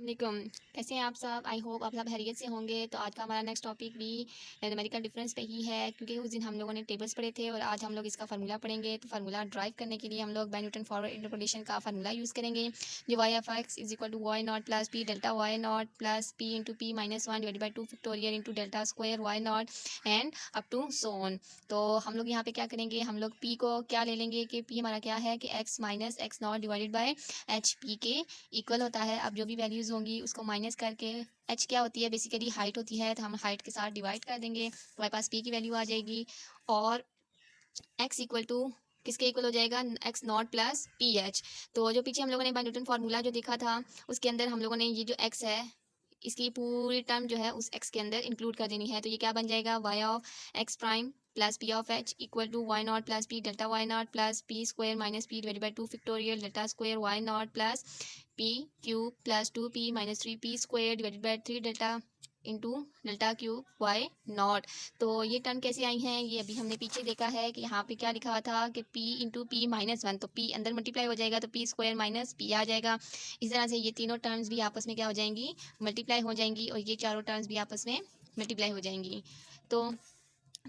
वालेकुम। कैसे हैं आप सब? आई होप आप सब खैरियत से होंगे। तो आज का हमारा नेक्स्ट टॉपिक भी न्यूमेरिकल डिफरेंस पे ही है, क्योंकि उस दिन हम लोगों ने टेबल्स पढ़े थे और आज हम लोग इसका फार्मूला पढ़ेंगे। तो फार्मूला ड्राइव करने के लिए हम लोग बाय न्यूटन फॉरवर्ड इंटरपोलेशन का फार्मूला यूज़ करेंगे, जो y f x is equal to y not plus p delta y not plus p into p minus one divide by two factorial into delta square y not and up to so on. तो हम लोग यहाँ पे क्या करेंगे, हम लोग P को क्या ले लेंगे कि पी हमारा क्या है कि x minus x not divided by H P के इक्वल होता है। अब जो भी वैल्यूज़ होंगी उसको माइनस करके एच क्या होती है, बेसिकली हाइट होती है, तो हम हाइट के साथ डिवाइड कर देंगे तो हमारे पास पी की वैल्यू आ जाएगी। और एक्स इक्वल टू किसके इक्वल हो जाएगा, x not plus P H. तो जो पीछे हम लोगों ने बाय न्यूटन फार्मूला जो देखा था उसके अंदर हम लोगों ने ये जो एक्स है इसकी पूरी टर्म जो है उस एक्स के अंदर इंक्लूड कर देनी है। तो ये क्या बन जाएगा, y of x prime plus p of h equal to y not plus p delta y not plus p square minus p divided by two factorial delta square y not plus p cube plus two p minus three p square divided by three delta into delta cube Y not. तो ये term कैसे आई हैं, ये अभी हमने पीछे देखा है कि यहाँ पे क्या लिखा हुआ था कि p into p minus one, तो p अंदर मल्टीप्लाई हो जाएगा तो पी स्क्वायर माइनस पी आ जाएगा। इस तरह से ये तीनों टर्म्स भी आपस में क्या हो जाएंगी, मल्टीप्लाई हो जाएंगी, और ये चारों टर्म्स भी आपस में मल्टीप्लाई हो जाएंगी। तो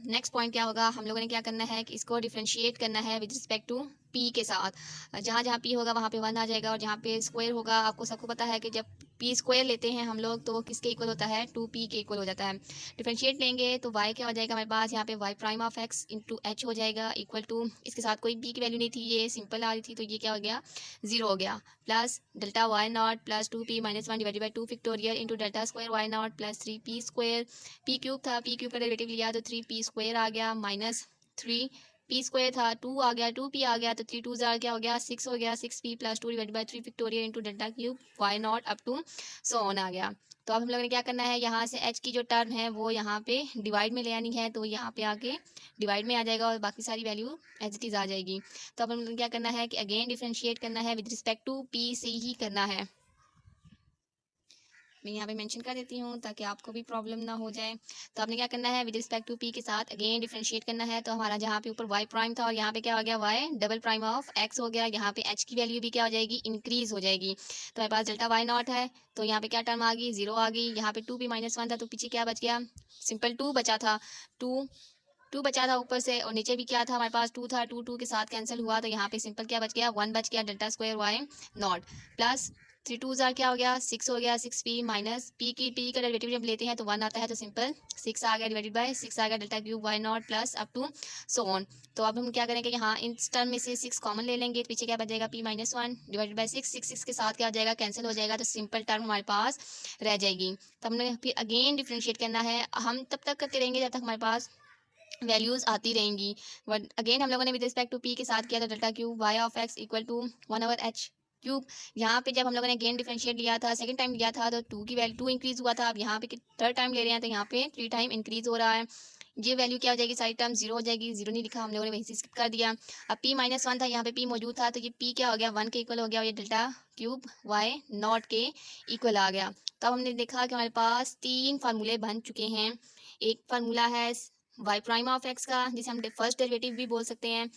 नेक्स्ट पॉइंट क्या होगा, हम लोगों ने क्या करना है कि इसको डिफ्रेंशिएट करना है विद रिस्पेक्ट टू पी के साथ। जहाँ जहाँ पी होगा वहाँ पे वन आ जाएगा, और जहाँ पे स्क्वायर होगा आपको सबको पता है कि जब पी स्क्वायर लेते हैं हम लोग तो वो किसके इक्वल होता है, टू पी के इक्वल हो जाता है। डिफ्रेंशिएट लेंगे तो वाई क्या हो जाएगा हमारे पास, यहाँ पे y prime of x into h हो जाएगा इक्वल टू, इसके साथ कोई पी की वैल्यू नहीं थी, ये सिंपल आ रही थी, तो ये क्या हो गया, जीरो हो गया, plus delta y not plus two p minus one divided by two factorial into delta square y not plus three p square, p cube था, पी क्यूब का डेरिवेटिव लिया तो थ्री पी स्क्वायर आ गया minus three p square था, two आ गया, two P आ गया तो थ्री टू जार क्या हो गया, सिक्स हो गया, six P plus two divide by three factorial into delta cube Y nought up to so on आ गया। तो अब हम लोगों ने क्या करना है, यहाँ से एच की जो टर्म है वो यहाँ पे डिवाइड में ले आनी है, तो यहाँ पे आके डिवाइड में आ जाएगा और बाकी सारी वैल्यू एज इट इज़ आ जाएगी। तो अब हम लोगों ने क्या करना है कि अगेन डिफ्रेंशिएट करना है विद रिस्पेक्ट टू पी से ही करना है। मैं यहाँ पे मेंशन कर देती हूँ ताकि आपको भी प्रॉब्लम ना हो जाए। तो आपने क्या करना है, विद रिस्पेक्ट टू पी के साथ अगेन डिफरेंशिएट करना है। तो हमारा जहाँ पे ऊपर वाई प्राइम था और यहाँ पे क्या हो गया, y double prime of x हो गया, यहाँ पे एच की वैल्यू भी क्या हो जाएगी, इंक्रीज हो जाएगी। तो हमारे पास डेल्टा वाई नॉट है, तो यहाँ पे क्या टर्म आ गई, जीरो आ गई। यहाँ पे टू पी माइनस वन था तो पीछे क्या बच गया, सिंपल टू बचा था, टू टू बचा था ऊपर से, और नीचे भी क्या था हमारे पास, टू था, टू टू के साथ कैंसिल हुआ, तो यहाँ पे सिंपल क्या बच गया, वन बच गया, delta square y not plus three two जार क्या हो गया, सिक्स हो गया, सिक्स पी माइनस पी का डेरिवेटिव जब लेते हैं तो वन आता है, तो सिंपल सिक्स आ गया डिवाइडेड बाय सिक्स आ गया delta cube Y not plus up to so on. तो अब हम क्या करेंगे, यहाँ इन टर्म में से सिक्स कॉमन ले लेंगे, पीछे क्या बचेगा, P minus one divided by six, six six के साथ क्या हो जाएगा, कैंसिल हो जाएगा, तो सिंपल टर्म हमारे पास रह जाएगी। तो हमने फिर अगेन डिफ्रेंशिएट करना है, हम तब तक करते रहेंगे जब तक हमारे पास वैल्यूज आती रहेंगी। बट अगेन हम लोगों ने विद रिस्पेक्ट टू पी के साथ किया, तो delta cube y of x equal to one over h cube. यहाँ पे जब हम लोगों ने अगेन डिफरेंशिएट लिया था, सेकंड टाइम लिया था, तो टू की वैल्यू टू इंक्रीज हुआ था, अब यहाँ पे थर्ड टाइम ले रहे हैं तो यहाँ पे थ्री टाइम इंक्रीज हो रहा है। ये वैल्यू क्या हो जाएगी, सारी टर्म जीरो हो जाएगी, जीरो नहीं लिखा हम लोगों ने वहीं से स्किप कर दिया। अब पी माइनस वन था, यहाँ पे पी मौजूद था, तो ये पी क्या हो गया, वन के इक्वल हो गया, और ये डेल्टा क्यूब वाई नॉट के इक्वल आ गया। तब हमने देखा कि हमारे पास तीन फार्मूले बन चुके हैं। एक फार्मूला है वाई प्राइम ऑफ एक्स का, जिसे हम फर्स्ट डेरिवेटिव भी बोल सकते हैं,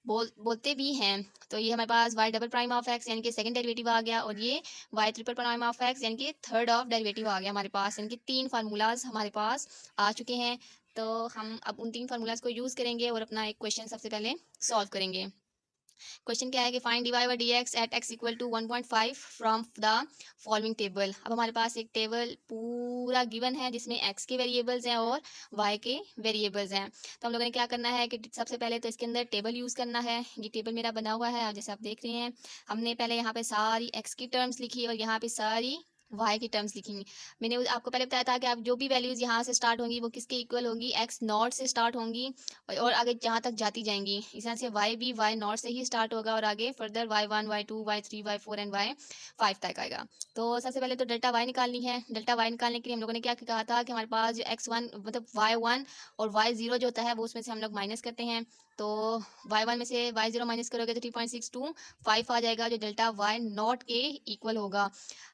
बोलते भी हैं। तो ये हमारे पास Y double prime of X यानी कि सेकंड डेरिवेटिव आ गया, और ये Y triple prime of X यानी कि थर्ड ऑफ डेरिवेटिव आ गया हमारे पास, यानी कि तीन फार्मूलाज हमारे पास आ चुके हैं। तो हम अब उन तीन फार्मूलाज को यूज़ करेंगे और अपना एक क्वेश्चन सबसे पहले सॉल्व करेंगे। क्वेश्चन क्या है कि find d y by d x at x equal to 1.5 from the following table. अब हमारे पास एक टेबल पूरा गिवन है जिसमें एक्स के वेरिएबल्स हैं और वाई के वेरिएबल्स हैं। तो हम लोगों ने क्या करना है कि सबसे पहले तो इसके अंदर टेबल यूज़ करना है। ये टेबल मेरा बना हुआ है, जैसे आप देख रहे हैं। हमने पहले यहाँ पे सारी एक्स की टर्म्स लिखी और यहाँ पे सारी वाई की टर्म्स लिखी। मैंने आपको पहले बताया था कि आप जो भी वैल्यूज़ यहाँ से स्टार्ट होंगी वो किसके इक्वल होंगी, एक्स नॉट से स्टार्ट होंगी और आगे जहाँ तक जाती जाएंगी। इस तरह से वाई भी वाई नॉट से ही स्टार्ट होगा और आगे further y one y two y three y four and y five तक आएगा। तो सबसे पहले तो डेल्टा वाई निकालनी है। डेल्टा वाई निकालने के लिए हम लोगों ने क्या कहा था कि हमारे पास जो एक्स वन मतलब वाई वन और वाई जीरो जो होता है वो उसमें से हम लोग माइनस करते हैं। तो वाई वन में से वाई जीरो माइनस करोगे तो 3.62 आ जाएगा, जो डेल्टा वाई नॉट के इक्वल होगा।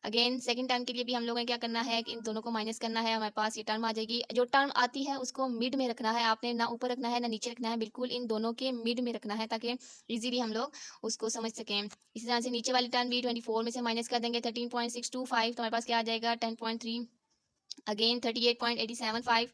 अगेन सेकंड सेकंड टर्म के लिए भी हम लोगों ने क्या करना है कि इन दोनों को माइनस करना है, हमारे पास ये टर्म आ जाएगी। जो टर्म आती है उसको मिड में रखना है आपने, ना ऊपर रखना है ना नीचे रखना है, बिल्कुल इन दोनों के मिड में रखना है ताकि इजीली हम लोग उसको समझ सकें। इसी तरह से नीचे वाली टर्म भी 24 में से माइनस कर देंगे 13.625, तो हमारे पास क्या आ जाएगा 10.3, अगेन 38.875,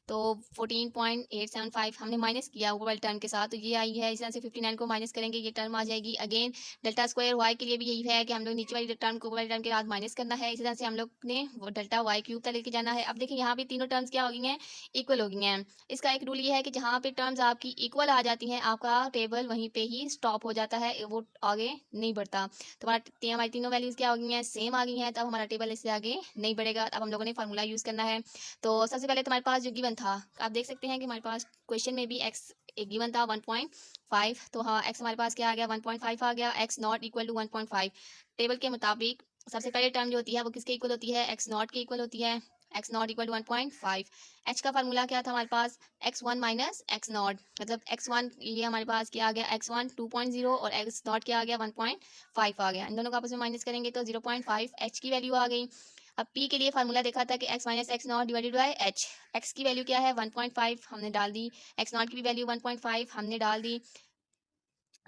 तो 14.875 हमने माइनस किया ऊपर वाली टर्म के साथ, तो ये आई है। इस तरह से 59 को माइनस करेंगे, ये टर्म आ जाएगी। अगेन डेल्टा स्क्वायर वाई के लिए भी यही है कि हम लोग नीचे वाली टर्म को ऊपर वाली टर्म के साथ माइनस करना है। इसी तरह से हम लोग ने वो डेल्टा वाई क्यूब तक लेके जाना है। अब देखिए यहाँ पे तीनों टर्म्स क्या हो गई हैं, इक्वल हो गई हैं। इसका एक रूल ये है कि जहाँ पे टर्म्स आपकी इक्वल आ जाती हैं आपका टेबल वहीं पे ही स्टॉप हो जाता है, वो आगे नहीं बढ़ता। तो हमारी तीनों वैल्यूज क्या हो गई हैं, सेम आ गई हैं, तब हमारा टेबल इससे आगे नहीं बढ़ेगा। अब हम लोगों ने फार्मूला यूज करना है। तो सबसे पहले तुम्हारे पास जो गिवन था, आप देख सकते हैं कि हमारे पास क्वेश्चन में भी एक्स एक गिवन था 1.5, तो हाँ एक्स हमारे पास क्या आ गया 1.5 आ गया, x not equal to 1.5। Table के मुताबिक सबसे पहले टर्म जो होती है वो किसके इक्वल होती है, एक्स नॉट के इक्वल होती है। X not equal to 1.5। H का फार्मूला क्या था हमारे पास, x1 माइनस एक्स नॉट, मतलब x1 ये हमारे पास क्या आ गया x1 2.0 और x नॉट क्या आ गया 1.5 आ गया। इन दोनों को आपस में माइनस करेंगे तो 0.5 h की वैल्यू आ गई। अब p के लिए फार्मूला देखा था कि x minus x not divided by h, x की वैल्यू क्या है 1.5 हमने डाल दी, x नॉट की भी वैल्यू 1.5 हमने डाल दी,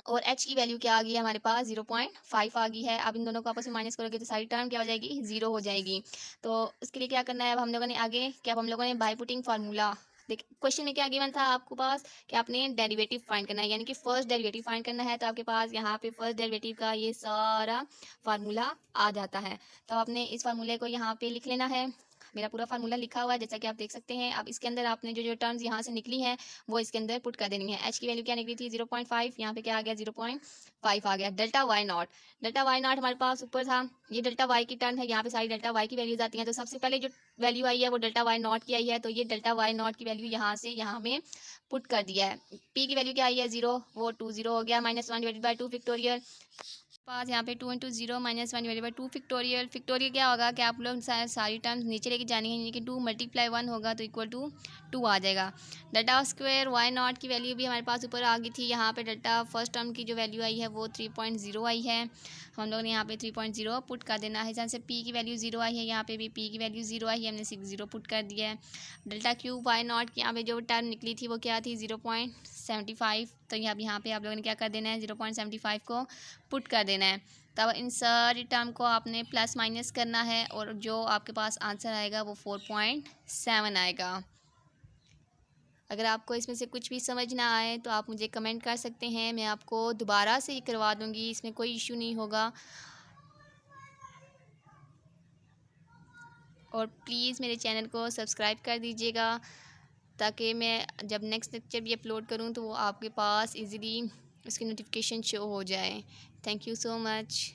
और h की वैल्यू क्या आ गई है हमारे पास 0.5 आ गई है। अब इन दोनों को आपस में माइनस करोगे तो सारी टर्म क्या हो जाएगी, जीरो हो जाएगी। तो उसके लिए क्या करना है अब हम लोगों ने आगे क्या, अब हम लोगों ने बाय पुटिंग फार्मूला, देख क्वेश्चन में क्या गिवन था आपको पास कि आपने डेरिवेटिव फाइंड करना है, यानी कि फर्स्ट डेरिवेटिव फाइंड करना है। तो आपके पास यहाँ पे फर्स्ट डेरिवेटिव का ये सारा फार्मूला आ जाता है। तो आपने इस फार्मूले को यहाँ पे लिख लेना है। मेरा पूरा फार्मूला लिखा हुआ है जैसा कि आप देख सकते हैं। अब इसके अंदर आपने जो जो टर्म्स यहाँ से निकली हैं वो इसके अंदर पुट कर देनी है। एच की वैल्यू क्या निकली थी 0.5, यहाँ पे क्या आ गया 0.5 आ गया। Delta y not, delta y not हमारे पास ऊपर था, ये डेल्टा वाई की टर्म है, यहाँ पे सारी डेल्टा वाई की वैल्यूज आती हैं। तो सबसे पहले जो वैल्यू आई है वो डेल्टा वाई नॉट की आई है, तो ये डेल्टा वाई नॉट की वैल्यू यहाँ से यहाँ में पुट कर दिया है। पी की वैल्यू क्या आई है 0, वो 2 हो गया, -1 डिवाइडेड बाई 2 फैक्टोरियल। पास यहाँ पे 2 × 0 -1 डिवाइडेड बाई 2 फैक्टोरियल। फैक्टोरियल क्या होगा कि आप लोग सारी टर्म्स नीचे लेके जानी है, यानी कि 2 × 1 होगा तो इक्वल टू 2 आ जाएगा। डेल्टा स्क्वायर वाई नॉट की वैल्यू भी हमारे पास ऊपर आ गई थी। यहाँ पे डेल्टा फर्स्ट टर्म की जो वैल्यू आई है वो 3.0 आई है, हम लोग ने यहाँ पे 3.0 पुट कर देना है। जैसे पी की वैल्यू 0 आई है, यहाँ पे भी पी की वैल्यू 0 आई है, हमने 0 पुट कर दिया है। डेल्टा क्यूब वाई नॉट की यहाँ पे जो टर्म निकली थी वो क्या थी 0.75, तो यहाँ पे आप लोगों ने क्या कर देना है 0.75 को पुट कर देना है। तब इन सारी टर्म को आपने प्लस माइनस करना है और जो आपके पास आंसर आएगा वो 4.7 आएगा। अगर आपको इसमें से कुछ भी समझ ना आए तो आप मुझे कमेंट कर सकते हैं, मैं आपको दोबारा से ही करवा दूँगी, इसमें कोई इशू नहीं होगा। और प्लीज़ मेरे चैनल को सब्सक्राइब कर दीजिएगा ताकि मैं जब नेक्स्ट लेक्चर भी अपलोड करूं तो वो आपके पास इजीली उसकी नोटिफिकेशन शो हो जाए। Thank you so much.